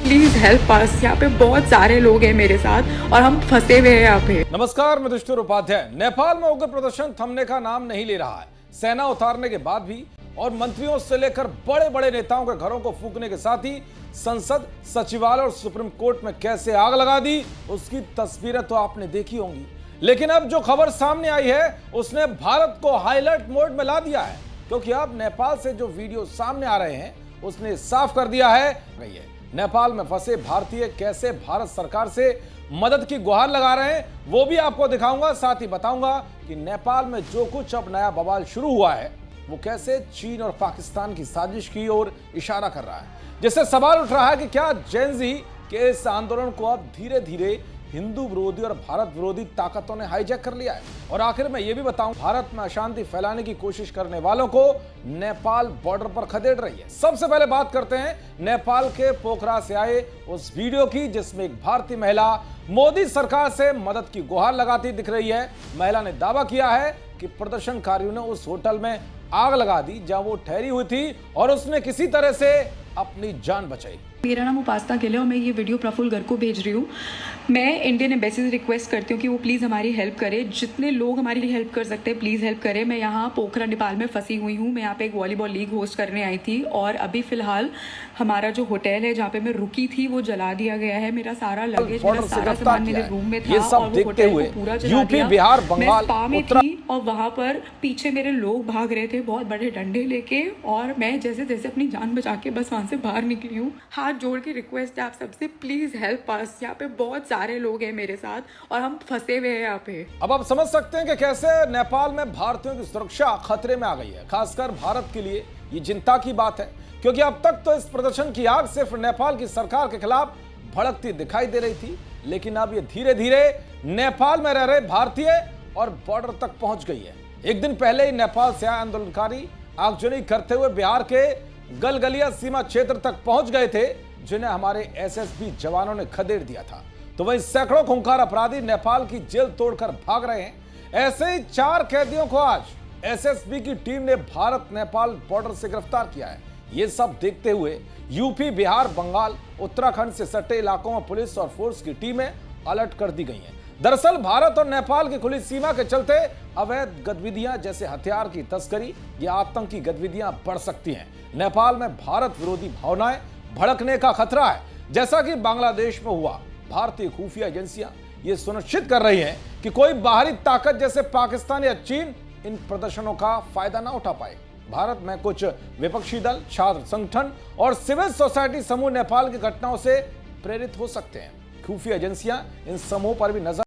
Please help us. यहाँ पे बहुत सारे लोग हैं मेरे साथ और हम फंसे हुए हैं यहाँ पे। नमस्कार, मैं दुष्टुर उपाध्याय। नेपाल में उग्र प्रदर्शन थमने का नाम नहीं ले रहा है। सेना उतारने के बाद भी और मंत्रियों से लेकर बड़े बड़े नेताओं के घरों को फूंकने के साथ ही संसद, सचिवालय और सुप्रीम कोर्ट में कैसे आग लगा दी, उसकी तस्वीरें तो आपने देखी होंगी। लेकिन अब जो खबर सामने आई है उसने भारत को हाईलाइट मोड में ला दिया है, क्योंकि अब नेपाल से जो वीडियो सामने आ रहे हैं उसने साफ कर दिया है नेपाल में फंसे भारतीय कैसे भारत सरकार से मदद की गुहार लगा रहे हैं, वो भी आपको दिखाऊंगा। साथ ही बताऊंगा कि नेपाल में जो कुछ अब नया बवाल शुरू हुआ है वो कैसे चीन और पाकिस्तान की साजिश की ओर इशारा कर रहा है, जिससे सवाल उठ रहा है कि क्या जेन-ज़ी के इस आंदोलन को अब धीरे धीरे हिंदू विरोधी और भारत विरोधी ताकतों ने हाईजैक कर लिया है। और आखिर में यह भी बताऊं, भारत में अशांति फैलाने की कोशिश करने वालों को नेपाल बॉर्डर पर खदेड़ रही है। सबसे पहले बात करते हैं नेपाल के पोखरा से आए उस वीडियो की, जिसमें एक भारतीय महिला मोदी सरकार से मदद की गुहार लगाती दिख रही है। महिला ने दावा किया है कि प्रदर्शनकारियों ने उस होटल में आग लगा दी जहां वो ठहरी हुई थी और उसने किसी तरह से अपनी जान बचाई। मेरा नाम उपासना गिल है और मैं ये वीडियो प्रफुल्ल गर्ग को भेज रही हूँ। मैं इंडियन एम्बेसी से रिक्वेस्ट करती हूँ कि वो प्लीज़ हमारी हेल्प करे। जितने लोग हमारी हेल्प कर सकते हैं प्लीज़ हेल्प करें। मैं यहाँ पोखरा नेपाल में फंसी हुई हूँ। मैं यहाँ पे एक वॉलीबॉल लीग होस्ट करने आई थी और अभी फिलहाल हमारा जो होटल है जहाँ पे मैं रुकी थी वो जला दिया गया है। मेरा सारा लगेज, मेरा सारा सामान मेरे रूम में था और वो होटल को पूरा जला दिया। बिहार, बंगाल, मैं स्पा में थी और वहाँ पर पीछे मेरे लोग भाग रहे थे बहुत बड़े डंडे लेके, और मैं जैसे जैसे अपनी जान बचा के बस वहाँ से बाहर निकली हूँ। हाथ जोड़ के रिक्वेस्ट आप सबसे, प्लीज हेल्प अस। यहाँ पे बहुत सारे लोग हैं मेरे साथ और हम फंसे हुए हैं यहाँ पे। अब आप समझ सकते हैं कि कैसे नेपाल में भारतीयों की सुरक्षा खतरे में आ गई है। खासकर भारत के लिए ये चिंता की बात है, क्योंकि अब तक तो इस प्रदर्शन की आग सिर्फ नेपाल की सरकार के खिलाफ भड़कती दिखाई दे रही थी, लेकिन अब ये धीरे धीरे नेपाल में रह रहे भारतीय और बॉर्डर तक पहुंच गई है। एक दिन पहले ही नेपाल से आए आंदोलनकारी आगजनी करते हुए बिहार के गलगलिया सीमा क्षेत्र तक पहुंच गए थे, जिन्हें हमारे एसएसबी जवानों ने खदेड़ दिया था। तो वहीं सैकड़ों खूंखार अपराधी नेपाल की जेल तोड़कर भाग रहे हैं। ऐसे ही 4 कैदियों को आज एसएसबी की टीम ने भारत नेपाल बॉर्डर से गिरफ्तार किया है। ये सब देखते हुए यूपी, बिहार, बंगाल, उत्तराखंड से सटे इलाकों में पुलिस और फोर्स की टीमें अलर्ट कर दी गई हैं। दरअसल भारत और नेपाल की खुली सीमा के चलते अवैध गतिविधियां जैसे हथियार की तस्करी या आतंकी गतिविधियां बढ़ सकती हैं। नेपाल में भारत विरोधी भावनाएं भड़कने का खतरा है, जैसा कि बांग्लादेश में हुआ। भारतीय खुफिया एजेंसियां ये सुनिश्चित कर रही हैं कि कोई बाहरी ताकत जैसे पाकिस्तान या चीन इन प्रदर्शनों का फायदा ना उठा पाए। भारत में कुछ विपक्षी दल, छात्र संगठन और सिविल सोसाइटी समूह नेपाल की घटनाओं से प्रेरित हो सकते हैं। खुफिया एजेंसियां इन समूहों पर भी नजर